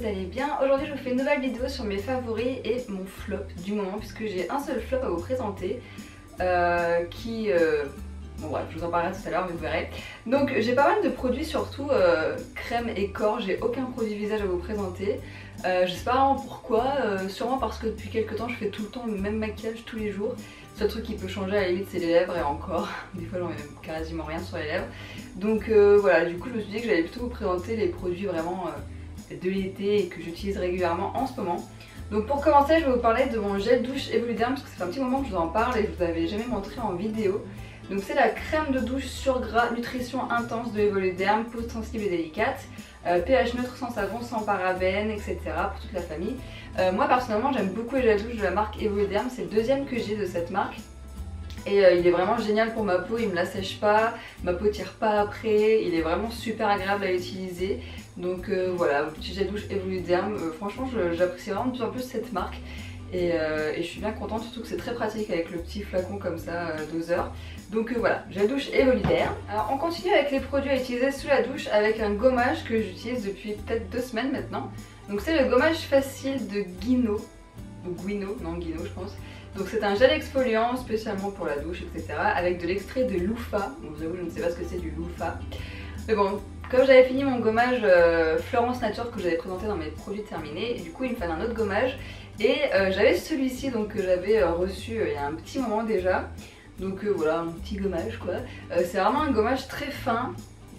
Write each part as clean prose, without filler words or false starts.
vous allez bien. Aujourd'hui je vous fais une nouvelle vidéo sur mes favoris et mon flop du moment, puisque j'ai un seul flop à vous présenter bon bref, je vous en parlerai tout à l'heure mais vous verrez. Donc j'ai pas mal de produits, surtout crème et corps, j'ai aucun produit visage à vous présenter. Je sais pas vraiment pourquoi, sûrement parce que depuis quelques temps je fais tout le temps le même maquillage tous les jours. Le seul truc qui peut changer à la limite c'est les lèvres, et encore, des fois j'en ai même quasiment rien sur les lèvres. Donc voilà, du coup je me suis dit que j'allais plutôt vous présenter les produits vraiment de l'été et que j'utilise régulièrement en ce moment. Donc pour commencer je vais vous parler de mon gel douche Evoluderm, parce que ça fait un petit moment que je vous en parle et je vous avais jamais montré en vidéo. Donc c'est la crème de douche sur gras nutrition intense de Evoluderm, peau sensible et délicate, pH neutre, sans savon, sans parabènes, etc. pour toute la famille. Moi personnellement j'aime beaucoup les gels douche de la marque Evoluderm, c'est le deuxième que j'ai de cette marque. Et il est vraiment génial pour ma peau, il me l'assèche pas, ma peau tire pas après, il est vraiment super agréable à utiliser. Donc voilà, petit gel douche Evoluderm, franchement j'apprécie vraiment de plus en plus cette marque. Et je suis bien contente, surtout que c'est très pratique avec le petit flacon comme ça, doseur. Donc voilà, gel douche Evoluderm. Alors on continue avec les produits à utiliser sous la douche avec un gommage que j'utilise depuis peut-être 2 semaines maintenant. Donc c'est le gommage facile de Guino, ou Guino, non Guino je pense. Donc c'est un gel exfoliant spécialement pour la douche, etc. avec de l'extrait de loofah. Bon, vous avouez, je ne sais pas ce que c'est du loofah. Mais bon, comme j'avais fini mon gommage Florence Nature que j'avais présenté dans mes produits terminés, et du coup il me fallait un autre gommage. Et j'avais celui-ci donc que j'avais reçu il y a un petit moment déjà. Donc voilà, un petit gommage quoi. C'est vraiment un gommage très fin,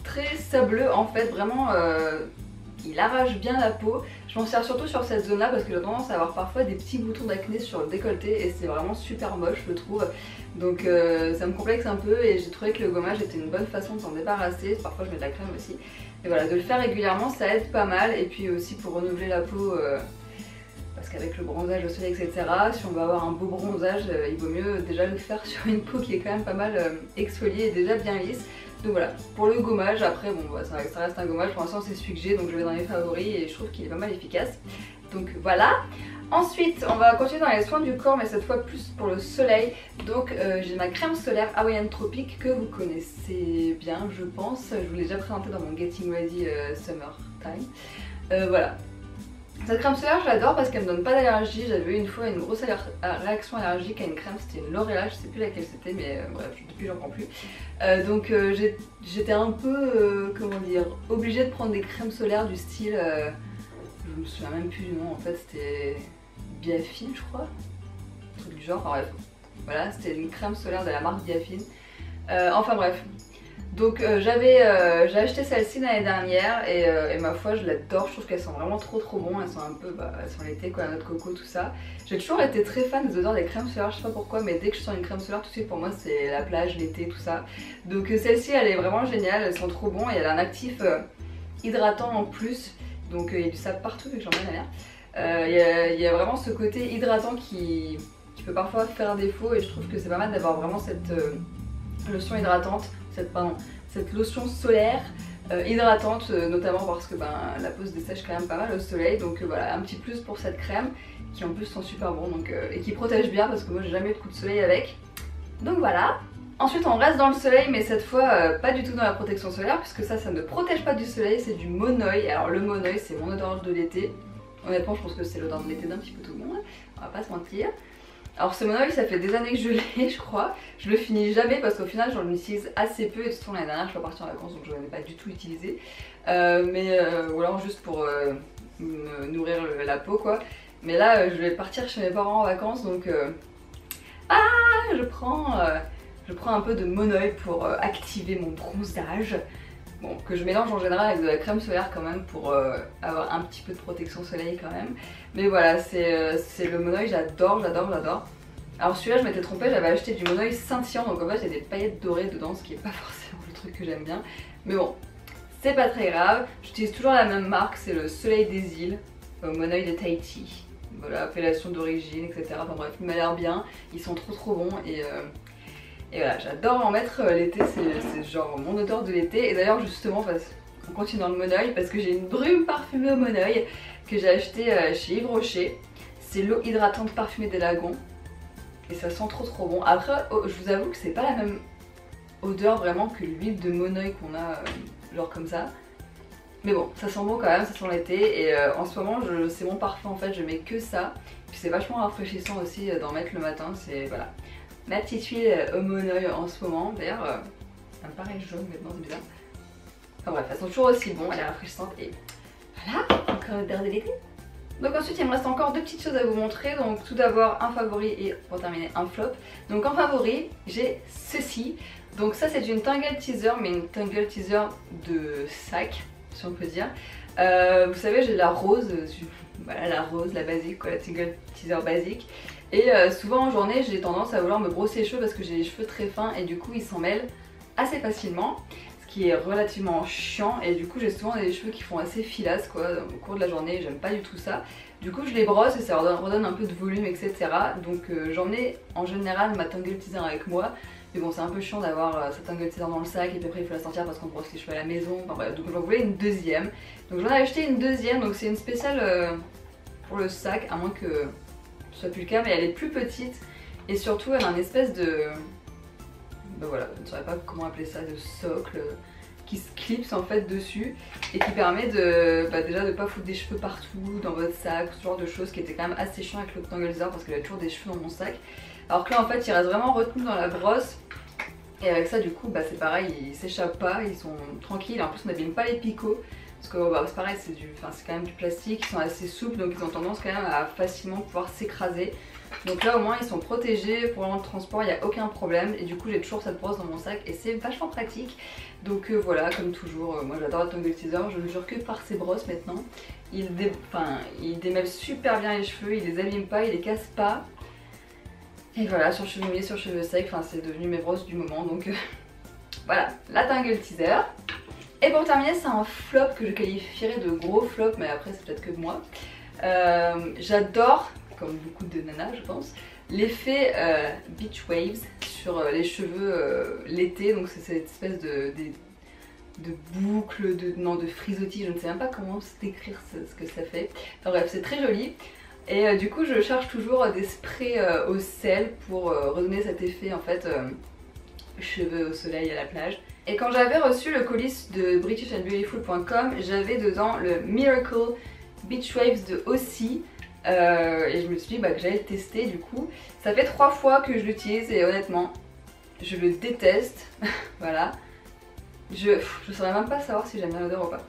très sableux en fait, vraiment il arrache bien la peau. Je m'en sers surtout sur cette zone là parce que j'ai tendance à avoir parfois des petits boutons d'acné sur le décolleté et c'est vraiment super moche je trouve. Donc ça me complexe un peu et j'ai trouvé que le gommage était une bonne façon de s'en débarrasser. Parfois je mets de la crème aussi. Et voilà, de le faire régulièrement ça aide pas mal. Et puis aussi pour renouveler la peau, parce qu'avec le bronzage au soleil etc, si on veut avoir un beau bronzage, il vaut mieux déjà le faire sur une peau qui est quand même pas mal exfoliée et déjà bien lisse. Donc voilà, pour le gommage, après bon bah, ça reste un gommage, pour l'instant c'est celui que j'ai donc je vais dans les favoris et je trouve qu'il est pas mal efficace. Donc voilà. Ensuite on va continuer dans les soins du corps mais cette fois plus pour le soleil. Donc j'ai ma crème solaire Hawaiian Tropic que vous connaissez bien je pense. Je vous l'ai déjà présentée dans mon Getting Ready Summer Time. Voilà. Cette crème solaire je l'adore parce qu'elle me donne pas d'allergie. J'avais eu une fois une grosse réaction allergique à une crème, c'était une L'Oréal, je sais plus laquelle c'était mais bref depuis j'en prends plus. Donc j'étais un peu comment dire, obligée de prendre des crèmes solaires du style, je me souviens même plus du nom en fait, c'était Biafine je crois, un truc du genre, enfin bref. Voilà, c'était une crème solaire de la marque Biafine. Enfin bref. Donc j'ai acheté celle-ci l'année dernière et ma foi je l'adore, je trouve qu'elles sont vraiment trop bon, elles sont un peu, elles sont l'été quoi, noix de coco tout ça. J'ai toujours été très fan des odeurs des crèmes solaires, je sais pas pourquoi mais dès que je sens une crème solaire tout de suite pour moi c'est la plage, l'été tout ça. Donc celle-ci elle est vraiment géniale, elles sont trop bon et elle a un actif hydratant en plus, donc il y a du sable partout vu que j'en mets derrière. Il y a vraiment ce côté hydratant qui peut parfois faire défaut et je trouve que c'est pas mal d'avoir vraiment cette lotion hydratante. Cette lotion solaire hydratante, notamment parce que la peau se dessèche quand même pas mal au soleil. Donc voilà, un petit plus pour cette crème qui en plus sent super bon donc, et qui protège bien parce que moi j'ai jamais eu de coup de soleil avec. Donc voilà. Ensuite on reste dans le soleil mais cette fois pas du tout dans la protection solaire puisque ça ne protège pas du soleil, c'est du Monoi. Alors le Monoi c'est mon odeur de l'été. Honnêtement je pense que c'est l'odeur de l'été d'un petit peu tout le monde, on va pas se mentir. Alors ce Monoi ça fait des années que je l'ai je crois, je le finis jamais parce qu'au final j'en utilise assez peu et de toute façon l'année dernière je suis partie en vacances donc je ne l'ai pas du tout utilisé. Ou alors juste pour me nourrir la peau quoi. Mais là je vais partir chez mes parents en vacances donc je prends un peu de Monoi pour activer mon bronzage. Bon, que je mélange en général avec de la crème solaire quand même pour avoir un petit peu de protection soleil quand même. Mais voilà, c'est le Monoi, j'adore. Alors celui-là je m'étais trompée, j'avais acheté du Monoi scintillant donc en fait il y a des paillettes dorées dedans, ce qui est pas forcément le truc que j'aime bien. Mais bon, c'est pas très grave, j'utilise toujours la même marque, c'est le Soleil des îles, Monoi de Tahiti. Voilà, appellation d'origine, etc. Enfin bref, il m'a l'air bien, ils sont trop bons et voilà, j'adore en mettre l'été, c'est genre mon odeur de l'été. Et d'ailleurs justement, on continue dans le Monoi parce que j'ai une brume parfumée au Monoi que j'ai acheté chez Yves Rocher. C'est l'eau hydratante parfumée des lagons et ça sent trop bon. Après, je vous avoue que c'est pas la même odeur vraiment que l'huile de Monoi qu'on a genre comme ça. Mais bon, ça sent bon quand même, ça sent l'été et en ce moment c'est mon parfum en fait, je mets que ça. Puis c'est vachement rafraîchissant aussi d'en mettre le matin, c'est voilà. Ma petite huile Homonoi en ce moment, d'ailleurs elle me paraît jaune maintenant, c'est bizarre. Enfin bref, elles sont toujours aussi bon, elle est rafraîchissante et voilà, encore une de l'été. Donc ensuite il me reste encore deux petites choses à vous montrer, donc tout d'abord un favori et pour terminer un flop. Donc en favori j'ai ceci, donc ça c'est une Tangle Teezer mais une Tangle Teezer de sac si on peut dire. Vous savez j'ai la rose, voilà la rose, la basique quoi, la Tangle Teezer basique. Et souvent en journée j'ai tendance à vouloir me brosser les cheveux parce que j'ai les cheveux très fins et du coup ils s'en mêlent assez facilement. Qui est relativement chiant et du coup j'ai souvent des cheveux qui font assez filasse quoi au cours de la journée, j'aime pas du tout ça. Du coup je les brosse et ça leur redonne un peu de volume etc. Donc j'en ai en général ma Tangle Teezer avec moi. Mais bon c'est un peu chiant d'avoir cette Tangle Teezer dans le sac et puis après il faut la sortir parce qu'on brosse les cheveux à la maison. Enfin bref, donc j'en voulais une deuxième. Donc j'en ai acheté une deuxième, donc c'est une spéciale pour le sac à moins que ce soit plus le cas, mais elle est plus petite et surtout elle a un espèce de... Ben voilà, je ne saurais pas comment appeler ça, de socle qui se clipse en fait dessus et qui permet de déjà de pas foutre des cheveux partout dans votre sac, ce genre de choses qui était quand même assez chiant avec le Tangle Teezer parce qu'il y a toujours des cheveux dans mon sac. Alors que là en fait il reste vraiment retenu dans la brosse et avec ça du coup bah, c'est pareil, ils s'échappent pas, ils sont tranquilles. En plus on n'abîme pas les picots parce que bah, c'est pareil, c'est quand même du plastique, ils sont assez souples donc ils ont tendance quand même à facilement pouvoir s'écraser. Donc là au moins ils sont protégés pour le transport, il n'y a aucun problème et du coup j'ai toujours cette brosse dans mon sac et c'est vachement pratique. Donc voilà, comme toujours, moi j'adore la Tangle Teezer, je ne jure que par ces brosses maintenant. Il démêle super bien les cheveux, il les abîme pas, il les casse pas. Et voilà, sur cheveux mouillés, sur cheveux secs, c'est devenu mes brosses du moment donc voilà, la Tangle Teezer. Et pour terminer c'est un flop que je qualifierais de gros flop mais après c'est peut-être que moi. J'adore, comme beaucoup de nanas je pense, l'effet beach waves sur les cheveux l'été, donc c'est cette espèce de boucle, de frisottis, je ne sais même pas comment décrire ce que ça fait. Enfin bref, c'est très joli. Et du coup je cherche toujours des sprays au sel pour redonner cet effet en fait cheveux au soleil à la plage. Et quand j'avais reçu le colis de britishandbeautiful.com, j'avais dedans le Miracle Beach Waves de Aussie. Et je me suis dit que j'allais le tester du coup. Ça fait 3 fois que je l'utilise et honnêtement je le déteste. Voilà. Je saurais même pas savoir si j'aime bien l'odeur ou pas.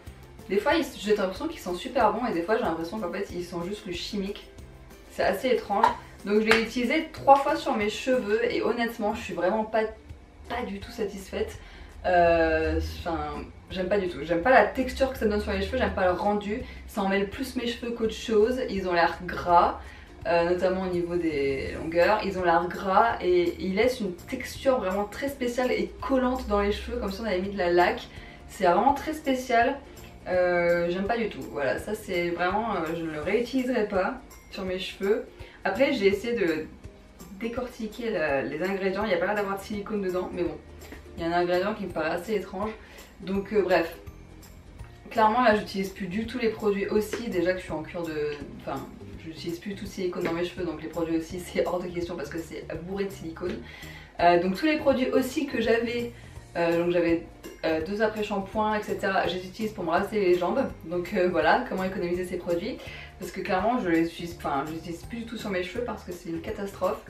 Des fois j'ai l'impression qu'ils sont super bons et des fois j'ai l'impression qu'en fait ils sont juste le chimique. C'est assez étrange. Donc je l'ai utilisé 3 fois sur mes cheveux et honnêtement je suis vraiment pas du tout satisfaite. J'aime pas du tout, j'aime pas la texture que ça donne sur les cheveux, j'aime pas le rendu, ça en mêle plus mes cheveux qu'autre chose, ils ont l'air gras, notamment au niveau des longueurs, ils ont l'air gras et ils laissent une texture vraiment très spéciale et collante dans les cheveux comme si on avait mis de la laque, c'est vraiment très spécial, j'aime pas du tout, voilà ça c'est vraiment, je ne le réutiliserai pas sur mes cheveux. Après j'ai essayé de décortiquer les ingrédients, il n'y a pas l'air d'avoir de silicone dedans mais bon. Il y a un ingrédient qui me paraît assez étrange. Donc bref. Clairement là j'utilise plus du tout les produits aussi. Déjà que je suis en cure de... Enfin je n'utilise plus tout de silicone dans mes cheveux. Donc les produits aussi c'est hors de question parce que c'est bourré de silicone. Donc tous les produits aussi que j'avais. Donc j'avais 2 après-shampoings etc. Je les utilise pour me raser les jambes. Donc voilà comment économiser ces produits. Parce que clairement je les utilise plus du tout sur mes cheveux parce que c'est une catastrophe.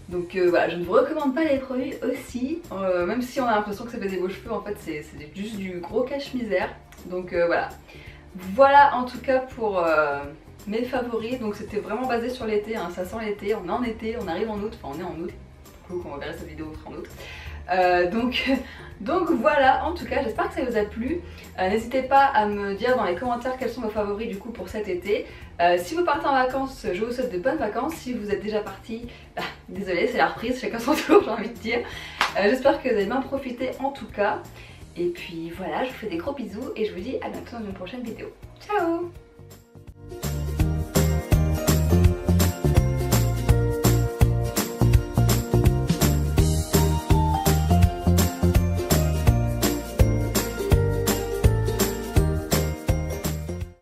Donc voilà, je ne vous recommande pas les produits aussi, même si on a l'impression que ça fait des beaux cheveux, en fait c'est juste du gros cache-misère. Donc voilà. Voilà en tout cas pour mes favoris, donc c'était vraiment basé sur l'été, hein. Ça sent l'été, on est en été, on arrive en août, enfin on est en août, pour qu'on verra cette vidéo en août. Donc voilà, en tout cas j'espère que ça vous a plu. N'hésitez pas à me dire dans les commentaires quels sont vos favoris du coup pour cet été. Si vous partez en vacances, je vous souhaite de bonnes vacances. Si vous êtes déjà parti, désolée c'est la reprise, chacun son tour j'ai envie de dire. J'espère que vous avez bien profité en tout cas. Et puis voilà, je vous fais des gros bisous et je vous dis à bientôt dans une prochaine vidéo. Ciao!